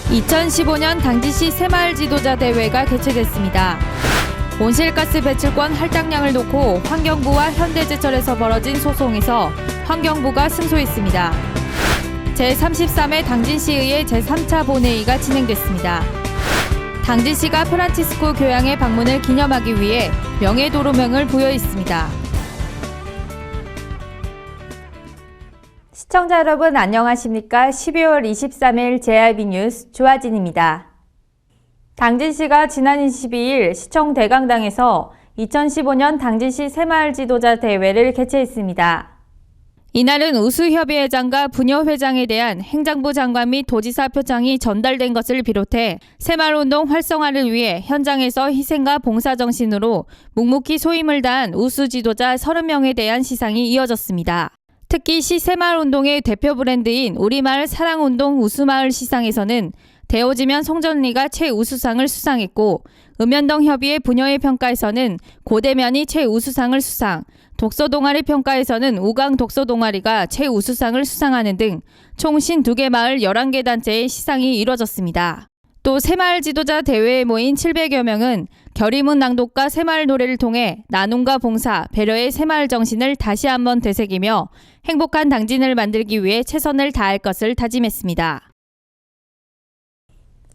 2015년 당진시 새마을 지도자 대회가 개최됐습니다. 온실가스 배출권 할당량을 놓고 환경부와 현대제철에서 벌어진 소송에서 환경부가 승소했습니다. 제33회 당진시의회 제3차 본회의가 진행됐습니다. 당진시가 프란치스코 교양의 방문을 기념하기 위해 명예도로명을 부여했습니다. 시청자 여러분 안녕하십니까? 12월 23일 JRB 뉴스 조아진입니다. 당진시가 지난 22일 시청 대강당에서 2015년 당진시 새마을 지도자 대회를 개최했습니다. 이날은 우수협의회장과 부녀회장에 대한 행정부 장관 및 도지사 표창이 전달된 것을 비롯해 새마을운동 활성화를 위해 현장에서 희생과 봉사정신으로 묵묵히 소임을 다한 우수지도자 30명에 대한 시상이 이어졌습니다. 특히 시 새마을운동의 대표 브랜드인 우리마을 사랑운동 우수마을 시상에서는 대오지면 송전리가 최우수상을 수상했고 읍면동 협의회 부녀회 평가에서는 고대면이 최우수상을 수상, 독서동아리 평가에서는 우강 독서동아리가 최우수상을 수상하는 등 총 52개 마을 11개 단체의 시상이 이뤄졌습니다. 또 새마을 지도자 대회에 모인 700여 명은 결의문 낭독과 새마을 노래를 통해 나눔과 봉사, 배려의 새마을 정신을 다시 한번 되새기며 행복한 당진을 만들기 위해 최선을 다할 것을 다짐했습니다.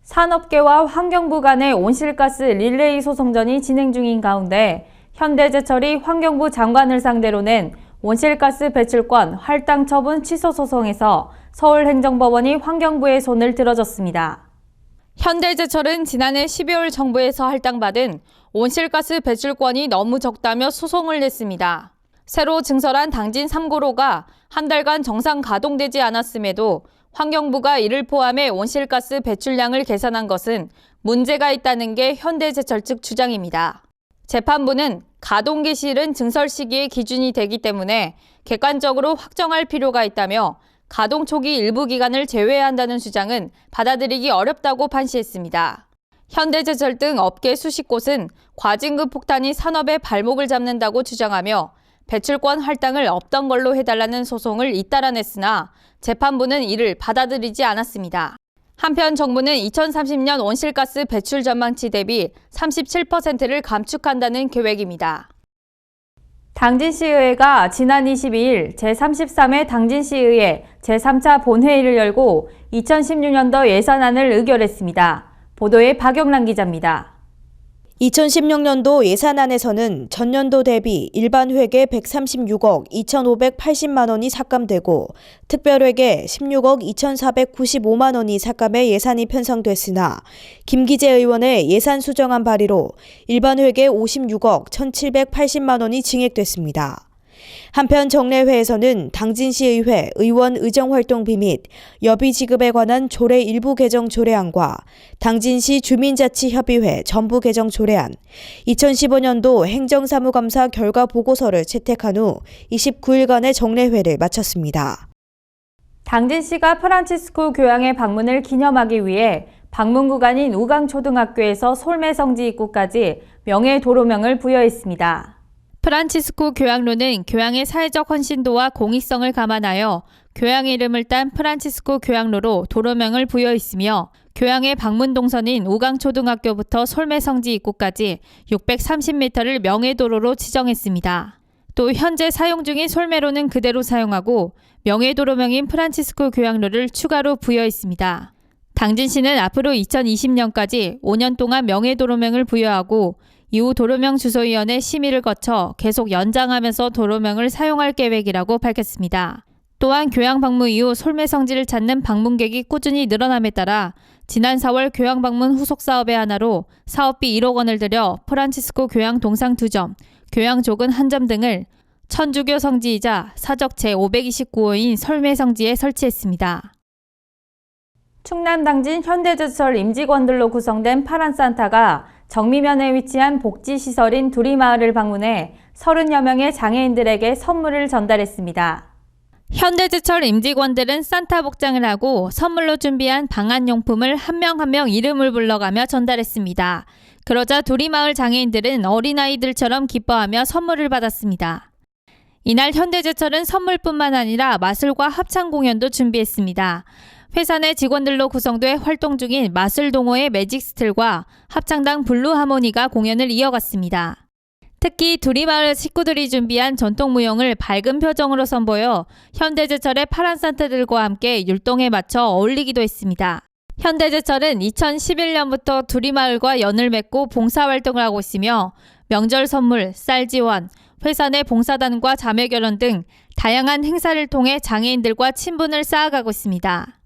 산업계와 환경부 간의 온실가스 릴레이 소송전이 진행 중인 가운데 현대제철이 환경부 장관을 상대로 낸 온실가스 배출권 할당 처분 취소 소송에서 서울행정법원이 환경부의 손을 들어줬습니다. 현대제철은 지난해 12월 정부에서 할당받은 온실가스 배출권이 너무 적다며 소송을 냈습니다. 새로 증설한 당진 3고로가 한 달간 정상 가동되지 않았음에도 환경부가 이를 포함해 온실가스 배출량을 계산한 것은 문제가 있다는 게 현대제철 측 주장입니다. 재판부는 가동 개시일은 증설 시기의 기준이 되기 때문에 객관적으로 확정할 필요가 있다며 가동 초기 일부 기간을 제외해야 한다는 주장은 받아들이기 어렵다고 판시했습니다. 현대제철 등 업계 수십 곳은 과징금 폭탄이 산업의 발목을 잡는다고 주장하며 배출권 할당을 없던 걸로 해달라는 소송을 잇따라 냈으나 재판부는 이를 받아들이지 않았습니다. 한편 정부는 2030년 온실가스 배출 전망치 대비 37%를 감축한다는 계획입니다. 당진시의회가 지난 22일 제33회 당진시의회 제3차 본회의를 열고 2016년도 예산안을 의결했습니다. 보도에 박영란 기자입니다. 2016년도 예산안에서는 전년도 대비 일반 회계 136억 2,580만 원이 삭감되고 특별회계 16억 2,495만 원이 삭감해 예산이 편성됐으나 김기재 의원의 예산 수정안 발의로 일반 회계 56억 1,780만 원이 증액됐습니다. 한편 정례회에서는 당진시의회 의원 의정활동비 및 여비 지급에 관한 조례 일부 개정 조례안과 당진시 주민자치협의회 전부 개정 조례안, 2015년도 행정사무감사 결과 보고서를 채택한 후 29일간의 정례회를 마쳤습니다. 당진시가 프란치스코 교양의 방문을 기념하기 위해 방문 구간인 우강초등학교에서 솔매성지 입구까지 명예도로명을 부여했습니다. 프란치스코 교양로는 교양의 사회적 헌신도와 공익성을 감안하여 교양의 이름을 딴 프란치스코 교양로로 도로명을 부여했으며 교양의 방문 동선인 우강초등학교부터 솔매성지 입구까지 630m를 명예도로로 지정했습니다. 또 현재 사용 중인 솔매로는 그대로 사용하고 명예도로명인 프란치스코 교양로를 추가로 부여했습니다. 당진시는 앞으로 2020년까지 5년 동안 명예도로명을 부여하고 이후 도로명 주소위원회 심의를 거쳐 계속 연장하면서 도로명을 사용할 계획이라고 밝혔습니다. 또한 교양 방문 이후 솔매성지를 찾는 방문객이 꾸준히 늘어남에 따라 지난 4월 교양 방문 후속 사업의 하나로 사업비 1억 원을 들여 프란치스코 교양 동상 2점, 교양 조근 1점 등을 천주교 성지이자 사적 제529호인 솔매성지에 설치했습니다. 충남 당진 현대제철 임직원들로 구성된 파란 산타가 정미면에 위치한 복지시설인 두리마을을 방문해 30여 명의 장애인들에게 선물을 전달했습니다. 현대제철 임직원들은 산타 복장을 하고 선물로 준비한 방한용품을 한 명 한 명 이름을 불러가며 전달했습니다. 그러자 두리마을 장애인들은 어린아이들처럼 기뻐하며 선물을 받았습니다. 이날 현대제철은 선물뿐만 아니라 마술과 합창 공연도 준비했습니다. 회사 내 직원들로 구성돼 활동 중인 마술동호회 매직스틸과 합창단 블루하모니가 공연을 이어갔습니다. 특히 두리마을 식구들이 준비한 전통무용을 밝은 표정으로 선보여 현대제철의 파란 산타들과 함께 율동에 맞춰 어울리기도 했습니다. 현대제철은 2011년부터 두리마을과 연을 맺고 봉사활동을 하고 있으며 명절 선물, 쌀 지원, 회사 내 봉사단과 자매결혼 등 다양한 행사를 통해 장애인들과 친분을 쌓아가고 있습니다.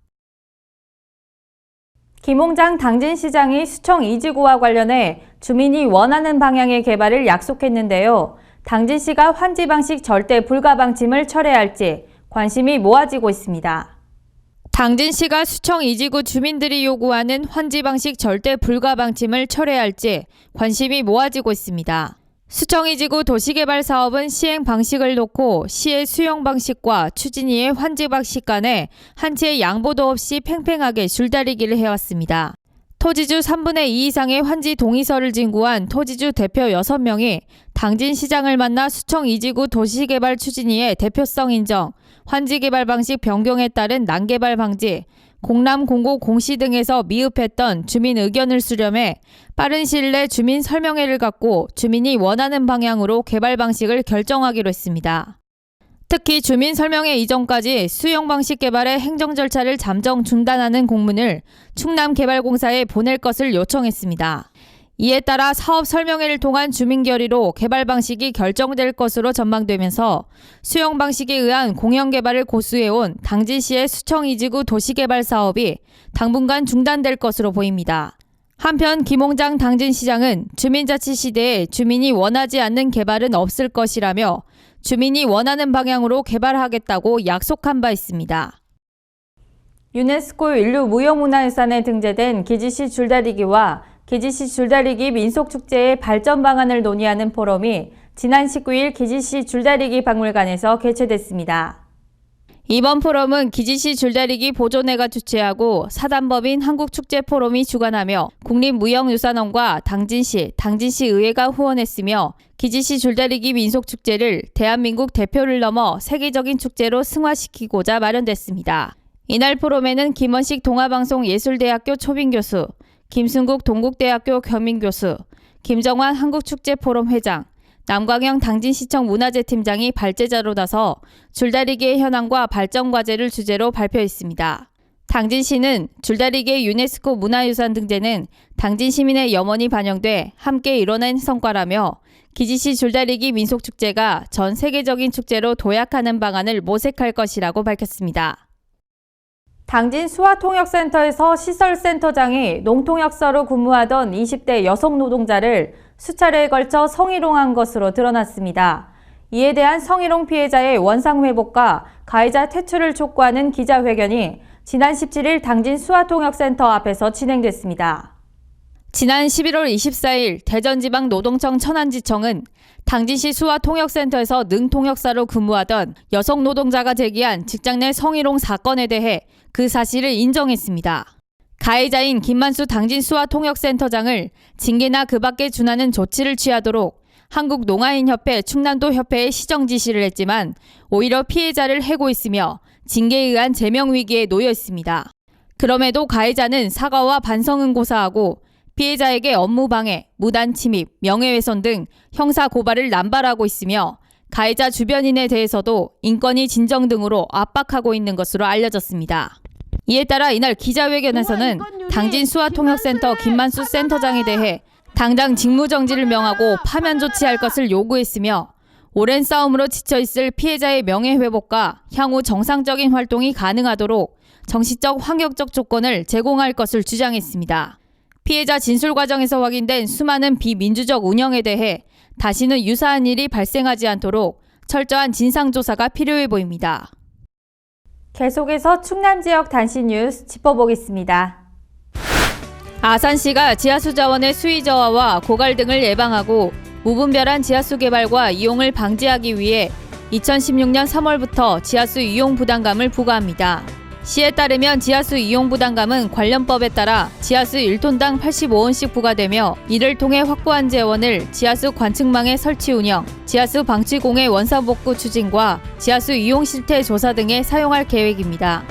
김홍장 당진시장이 수청 2지구와 관련해 주민이 원하는 방향의 개발을 약속했는데요. 당진시가 환지 방식 절대 불가 방침을 철회할지 관심이 모아지고 있습니다. 당진시가 수청 2지구 주민들이 요구하는 환지 방식 절대 불가 방침을 철회할지 관심이 모아지고 있습니다. 수청 2지구 도시개발 사업은 시행 방식을 놓고 시의 수용 방식과 추진위의 환지 방식 간에 한치의 양보도 없이 팽팽하게 줄다리기를 해왔습니다. 토지주 3분의 2 이상의 환지 동의서를 진구한 토지주 대표 6명이 당진시장을 만나 수청 2지구 도시개발 추진위의 대표성 인정, 환지개발 방식 변경에 따른 난개발 방지, 공람, 공고, 공시 등에서 미흡했던 주민 의견을 수렴해 빠른 시일 내 주민 설명회를 갖고 주민이 원하는 방향으로 개발 방식을 결정하기로 했습니다. 특히 주민 설명회 이전까지 수용 방식 개발의 행정 절차를 잠정 중단하는 공문을 충남개발공사에 보낼 것을 요청했습니다. 이에 따라 사업 설명회를 통한 주민 결의로 개발 방식이 결정될 것으로 전망되면서 수용 방식에 의한 공영 개발을 고수해온 당진시의 수청 2지구 도시개발 사업이 당분간 중단될 것으로 보입니다. 한편 김홍장 당진시장은 주민자치 시대에 주민이 원하지 않는 개발은 없을 것이라며 주민이 원하는 방향으로 개발하겠다고 약속한 바 있습니다. 유네스코 인류 무형문화유산에 등재된 기지시 줄다리기와 기지시 줄다리기 민속축제의 발전 방안을 논의하는 포럼이 지난 19일 기지시 줄다리기 박물관에서 개최됐습니다. 이번 포럼은 기지시 줄다리기 보존회가 주최하고 사단법인 한국축제포럼이 주관하며 국립무형유산원과 당진시, 당진시의회가 후원했으며 기지시 줄다리기 민속축제를 대한민국 대표를 넘어 세계적인 축제로 승화시키고자 마련됐습니다. 이날 포럼에는 김원식 동아방송예술대학교 초빙교수, 김승국 동국대학교 겸임교수, 김정환 한국축제포럼 회장, 남광영 당진시청 문화재팀장이 발제자로 나서 줄다리기의 현황과 발전 과제를 주제로 발표했습니다. 당진시는 줄다리기의 유네스코 문화유산 등재는 당진 시민의 염원이 반영돼 함께 이뤄낸 성과라며 기지시 줄다리기 민속축제가 전 세계적인 축제로 도약하는 방안을 모색할 것이라고 밝혔습니다. 당진 수화통역센터에서 시설센터장이 농통역사로 근무하던 20대 여성 노동자를 수차례에 걸쳐 성희롱한 것으로 드러났습니다. 이에 대한 성희롱 피해자의 원상회복과 가해자 퇴출을 촉구하는 기자회견이 지난 17일 당진 수화통역센터 앞에서 진행됐습니다. 지난 11월 24일 대전지방노동청 천안지청은 당진시 수화통역센터에서 능통역사로 근무하던 여성 노동자가 제기한 직장 내 성희롱 사건에 대해 그 사실을 인정했습니다. 가해자인 김만수 당진 수화통역센터장을 징계나 그 밖에 준하는 조치를 취하도록 한국농아인협회 충남도협회에 시정 지시를 했지만 오히려 피해자를 해고했으며 징계에 의한 제명위기에 놓여 있습니다. 그럼에도 가해자는 사과와 반성은 고사하고 피해자에게 업무방해, 무단침입, 명예훼손 등 형사고발을 남발하고 있으며 가해자 주변인에 대해서도 인권위 진정 등으로 압박하고 있는 것으로 알려졌습니다. 이에 따라 이날 기자회견에서는 당진 수화통역센터 김만수 센터장에 대해 당장 직무정지를 명하고 파면 조치할 것을 요구했으며 오랜 싸움으로 지쳐있을 피해자의 명예회복과 향후 정상적인 활동이 가능하도록 정치적 환경적 조건을 제공할 것을 주장했습니다. 피해자 진술 과정에서 확인된 수많은 비민주적 운영에 대해 다시는 유사한 일이 발생하지 않도록 철저한 진상조사가 필요해 보입니다. 계속해서 충남 지역 단신 뉴스 짚어보겠습니다. 아산시가 지하수 자원의 수위 저하와 고갈 등을 예방하고 무분별한 지하수 개발과 이용을 방지하기 위해 2016년 3월부터 지하수 이용 부담감을 부과합니다. 시에 따르면 지하수 이용 부담감은 관련법에 따라 지하수 1톤당 85원씩 부과되며 이를 통해 확보한 재원을 지하수 관측망의 설치 운영, 지하수 방치 공해 원상 복구 추진과 지하수 이용 실태 조사 등에 사용할 계획입니다.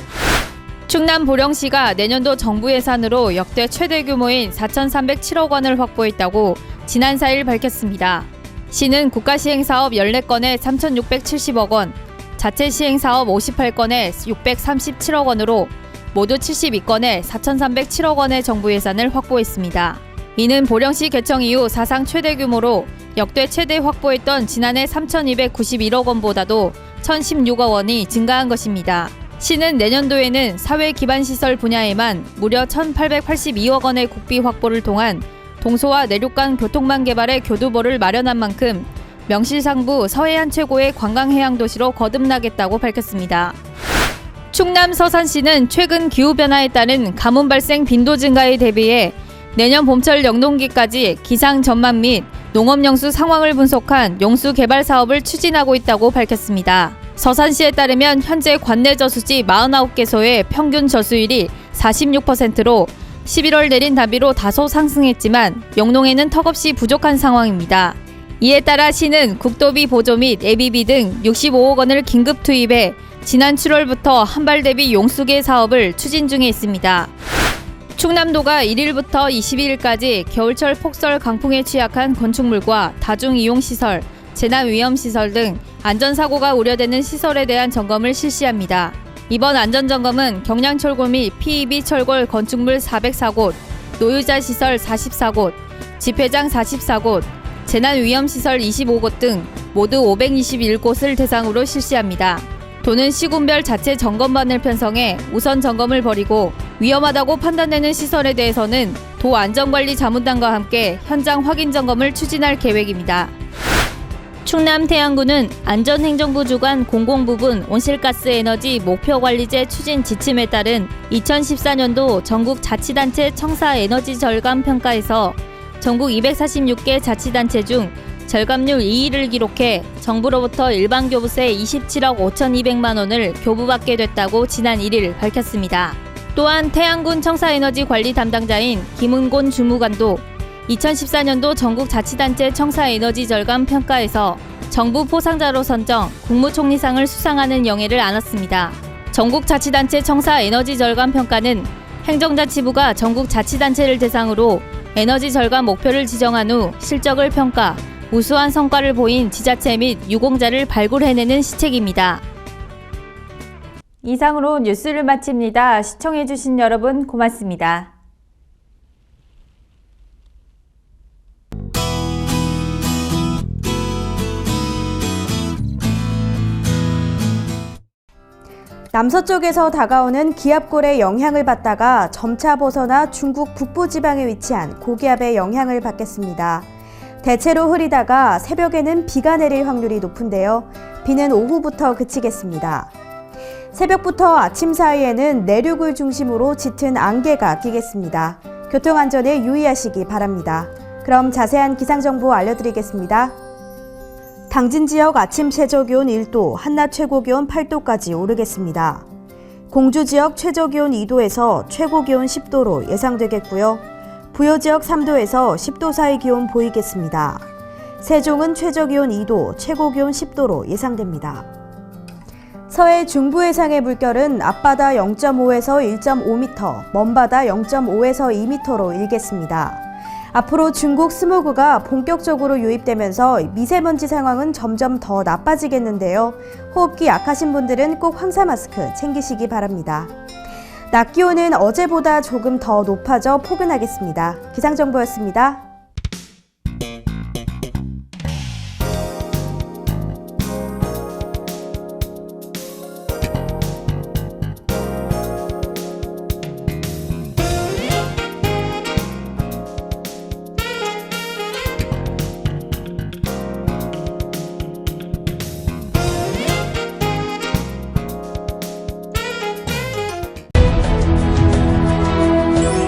충남 보령시가 내년도 정부 예산으로 역대 최대 규모인 4,307억 원을 확보했다고 지난 4일 밝혔습니다. 시는 국가시행사업 14건에 3,670억 원, 자체 시행사업 58건에 637억 원으로 모두 72건에 4,307억 원의 정부 예산을 확보했습니다. 이는 보령시 개청 이후 사상 최대 규모로 역대 최대 확보했던 지난해 3,291억 원보다도 1,016억 원이 증가한 것입니다. 시는 내년도에는 사회기반시설 분야에만 무려 1,882억 원의 국비 확보를 통한 동서와 내륙간 교통망 개발의 교두보를 마련한 만큼 명실상부 서해안 최고의 관광해양도시로 거듭나겠다고 밝혔습니다. 충남 서산시는 최근 기후변화에 따른 가뭄 발생 빈도 증가에 대비해 내년 봄철 영농기까지 기상 전망 및 농업용수 상황을 분석한 용수 개발 사업을 추진하고 있다고 밝혔습니다. 서산시에 따르면 현재 관내 저수지 49개소의 평균 저수율이 46%로 11월 내린 다비로 다소 상승했지만 영농에는 턱없이 부족한 상황입니다. 이에 따라 시는 국도비 보조 및 예비비 등 65억 원을 긴급 투입해 지난 7월부터 한발 대비 용수계 사업을 추진 중에 있습니다. 충남도가 1일부터 22일까지 겨울철 폭설 강풍에 취약한 건축물과 다중이용시설, 재난위험시설 등 안전사고가 우려되는 시설에 대한 점검을 실시합니다. 이번 안전점검은 경량철골 및 PEB 철골 건축물 404곳, 노유자 시설 44곳, 집회장 44곳, 재난위험시설 25곳 등 모두 521곳을 대상으로 실시합니다. 도는 시군별 자체 점검반을 편성해 우선 점검을 벌이고 위험하다고 판단되는 시설에 대해서는 도 안전관리자문단과 함께 현장 확인 점검을 추진할 계획입니다. 충남 태안군은 안전행정부 주관 공공부분 온실가스 에너지 목표관리제 추진 지침에 따른 2014년도 전국 자치단체 청사 에너지 절감 평가에서 전국 246개 자치단체 중 절감률 2위를 기록해 정부로부터 일반 교부세 27억 5,200만 원을 교부받게 됐다고 지난 1일 밝혔습니다. 또한 태안군 청사에너지 관리 담당자인 김은곤 주무관도 2014년도 전국 자치단체 청사에너지 절감 평가에서 정부 포상자로 선정 국무총리상을 수상하는 영예를 안았습니다. 전국 자치단체 청사에너지 절감 평가는 행정자치부가 전국 자치단체를 대상으로 에너지 절감 목표를 지정한 후 실적을 평가, 우수한 성과를 보인 지자체 및 유공자를 발굴해내는 시책입니다. 이상으로 뉴스를 마칩니다. 시청해주신 여러분 고맙습니다. 남서쪽에서 다가오는 기압골의 영향을 받다가 점차 벗어나 중국 북부지방에 위치한 고기압의 영향을 받겠습니다. 대체로 흐리다가 새벽에는 비가 내릴 확률이 높은데요. 비는 오후부터 그치겠습니다. 새벽부터 아침 사이에는 내륙을 중심으로 짙은 안개가 끼겠습니다. 교통안전에 유의하시기 바랍니다. 그럼 자세한 기상정보 알려드리겠습니다. 당진 지역 아침 최저기온 1도, 한낮 최고기온 8도까지 오르겠습니다. 공주 지역 최저기온 2도에서 최고기온 10도로 예상되겠고요. 부여 지역 3도에서 10도 사이 기온 보이겠습니다. 세종은 최저기온 2도, 최고기온 10도로 예상됩니다. 서해 중부 해상의 물결은 앞바다 0.5에서 1.5m, 먼바다 0.5에서 2m로 일겠습니다. 앞으로 중국 스모그가 본격적으로 유입되면서 미세먼지 상황은 점점 더 나빠지겠는데요. 호흡기 약하신 분들은 꼭 황사 마스크 챙기시기 바랍니다. 낮 기온은 어제보다 조금 더 높아져 포근하겠습니다. 기상정보였습니다.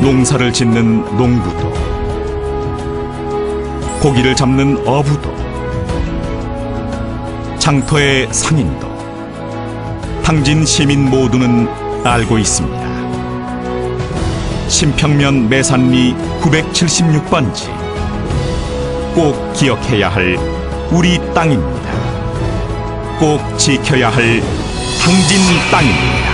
농사를 짓는 농부도, 고기를 잡는 어부도, 장터의 상인도, 당진 시민 모두는 알고 있습니다. 신평면 매산리 976번지, 꼭 기억해야 할 우리 땅입니다. 꼭 지켜야 할 당진 땅입니다.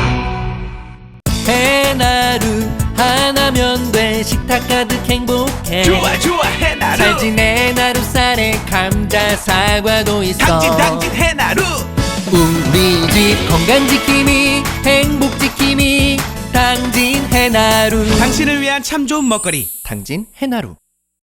해나루 하나면 돼. 식탁 가득 행복해. 좋아 좋아 해나루. 살찐 해나루 쌀에 감자 사과도 있어. 당진 해나루. 우리 집 건강지킴이 행복지킴이 당진 해나루. 당신을 위한 참 좋은 먹거리. 당진 해나루.